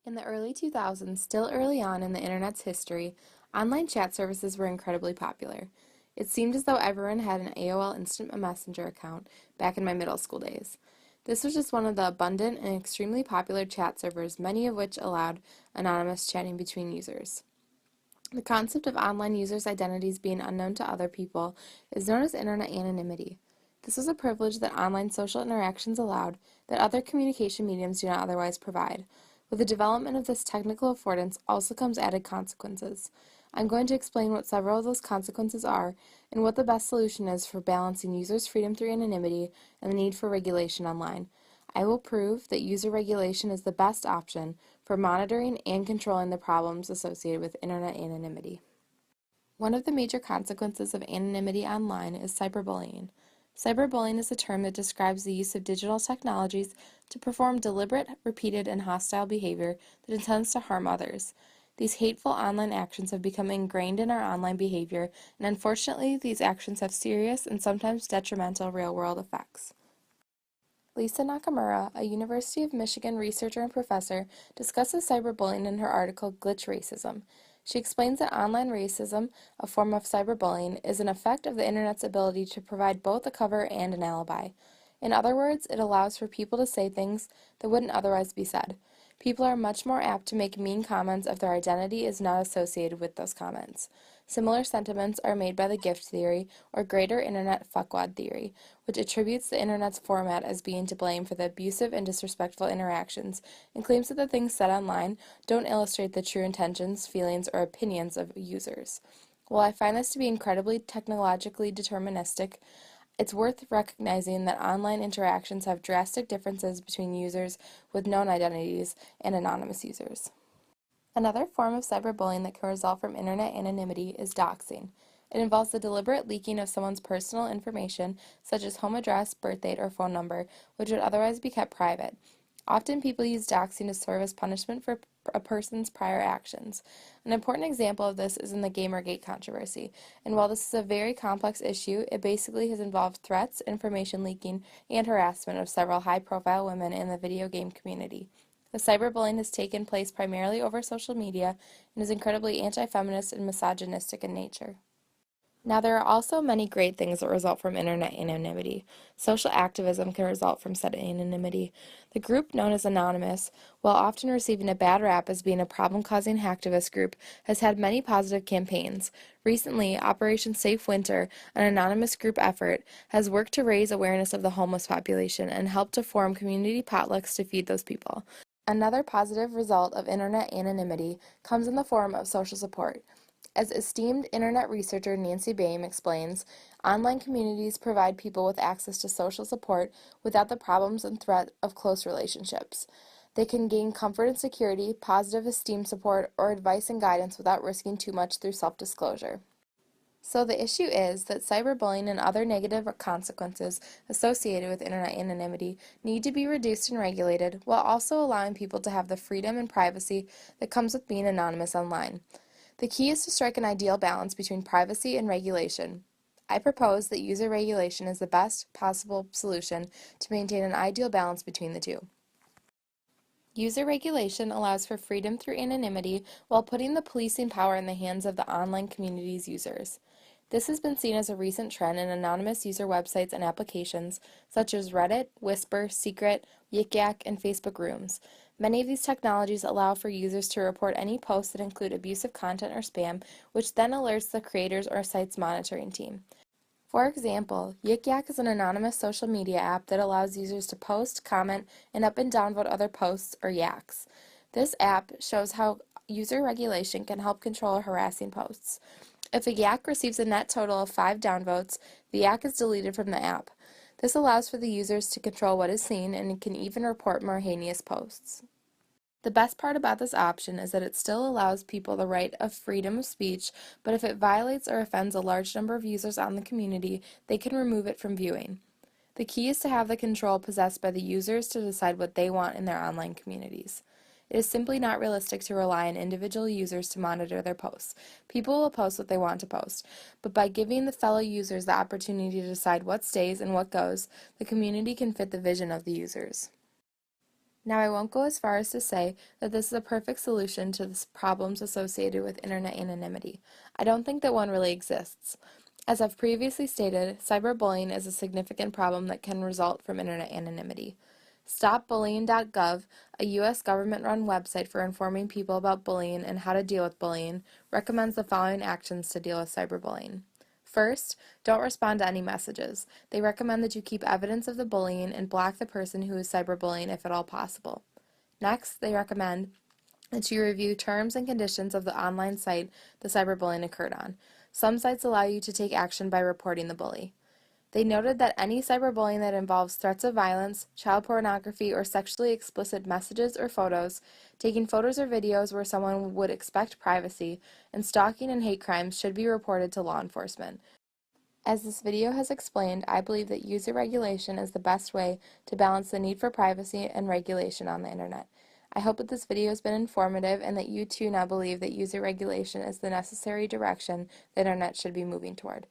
In the early 2000s, still early on in the Internet's history, online chat services were incredibly popular. It seemed as though everyone had an AOL Instant Messenger account back in my middle school days. This was just one of the abundant and extremely popular chat servers, many of which allowed anonymous chatting between users. The concept of online users' identities being unknown to other people is known as Internet anonymity. This was a privilege that online social interactions allowed that other communication mediums do not otherwise provide. With the development of this technical affordance also comes added consequences. I'm going to explain what several of those consequences are and what the best solution is for balancing users' freedom through anonymity and the need for regulation online. I will prove that user regulation is the best option for monitoring and controlling the problems associated with Internet anonymity. One of the major consequences of anonymity online is cyberbullying. Cyberbullying is a term that describes the use of digital technologies to perform deliberate, repeated, and hostile behavior that intends to harm others. These hateful online actions have become ingrained in our online behavior, and unfortunately, these actions have serious and sometimes detrimental real-world effects. Lisa Nakamura, a University of Michigan researcher and professor, discusses cyberbullying in her article Glitch Racism. She explains that online racism, a form of cyberbullying, is an effect of the Internet's ability to provide both a cover and an alibi. In other words, it allows for people to say things that wouldn't otherwise be said. People are much more apt to make mean comments if their identity is not associated with those comments. Similar sentiments are made by the gift theory, or greater Internet fuckwad theory, which attributes the Internet's format as being to blame for the abusive and disrespectful interactions, and claims that the things said online don't illustrate the true intentions, feelings, or opinions of users. While I find this to be incredibly technologically deterministic, it's worth recognizing that online interactions have drastic differences between users with known identities and anonymous users. Another form of cyberbullying that can result from Internet anonymity is doxing. It involves the deliberate leaking of someone's personal information, such as home address, birth date, or phone number, which would otherwise be kept private. Often people use doxing to serve as punishment for a person's prior actions. An important example of this is in the Gamergate controversy, and while this is a very complex issue, it basically has involved threats, information leaking, and harassment of several high-profile women in the video game community. The cyberbullying has taken place primarily over social media and is incredibly anti-feminist and misogynistic in nature. Now, there are also many great things that result from Internet anonymity. Social activism can result from said anonymity. The group known as Anonymous, while often receiving a bad rap as being a problem-causing hacktivist group, has had many positive campaigns. Recently, Operation Safe Winter, an anonymous group effort, has worked to raise awareness of the homeless population and helped to form community potlucks to feed those people. Another positive result of Internet anonymity comes in the form of social support. As esteemed Internet researcher Nancy Baim explains, online communities provide people with access to social support without the problems and threat of close relationships. They can gain comfort and security, positive esteem support, or advice and guidance without risking too much through self-disclosure. So the issue is that cyberbullying and other negative consequences associated with Internet anonymity need to be reduced and regulated while also allowing people to have the freedom and privacy that comes with being anonymous online. The key is to strike an ideal balance between privacy and regulation. I propose that user regulation is the best possible solution to maintain an ideal balance between the two. User regulation allows for freedom through anonymity while putting the policing power in the hands of the online community's users. This has been seen as a recent trend in anonymous user websites and applications such as Reddit, Whisper, Secret, Yik Yak, and Facebook Rooms. Many of these technologies allow for users to report any posts that include abusive content or spam, which then alerts the creators or site's monitoring team. For example, Yik Yak is an anonymous social media app that allows users to post, comment, and up and downvote other posts or yaks. This app shows how user regulation can help control harassing posts. If a yak receives a net total of 5 downvotes, the yak is deleted from the app. This allows for the users to control what is seen and can even report more heinous posts. The best part about this option is that it still allows people the right of freedom of speech, but if it violates or offends a large number of users on the community, they can remove it from viewing. The key is to have the control possessed by the users to decide what they want in their online communities. It is simply not realistic to rely on individual users to monitor their posts. People will post what they want to post, but by giving the fellow users the opportunity to decide what stays and what goes, the community can fit the vision of the users. Now, I won't go as far as to say that this is a perfect solution to the problems associated with internet anonymity. I don't think that one really exists. As I've previously stated, cyberbullying is a significant problem that can result from internet anonymity. StopBullying.gov, a U.S. government-run website for informing people about bullying and how to deal with bullying, recommends the following actions to deal with cyberbullying. First, don't respond to any messages. They recommend that you keep evidence of the bullying and block the person who is cyberbullying if at all possible. Next, they recommend that you review terms and conditions of the online site the cyberbullying occurred on. Some sites allow you to take action by reporting the bully. They noted that any cyberbullying that involves threats of violence, child pornography, or sexually explicit messages or photos, taking photos or videos where someone would expect privacy, and stalking and hate crimes should be reported to law enforcement. As this video has explained, I believe that user regulation is the best way to balance the need for privacy and regulation on the internet. I hope that this video has been informative and that you too now believe that user regulation is the necessary direction the internet should be moving toward.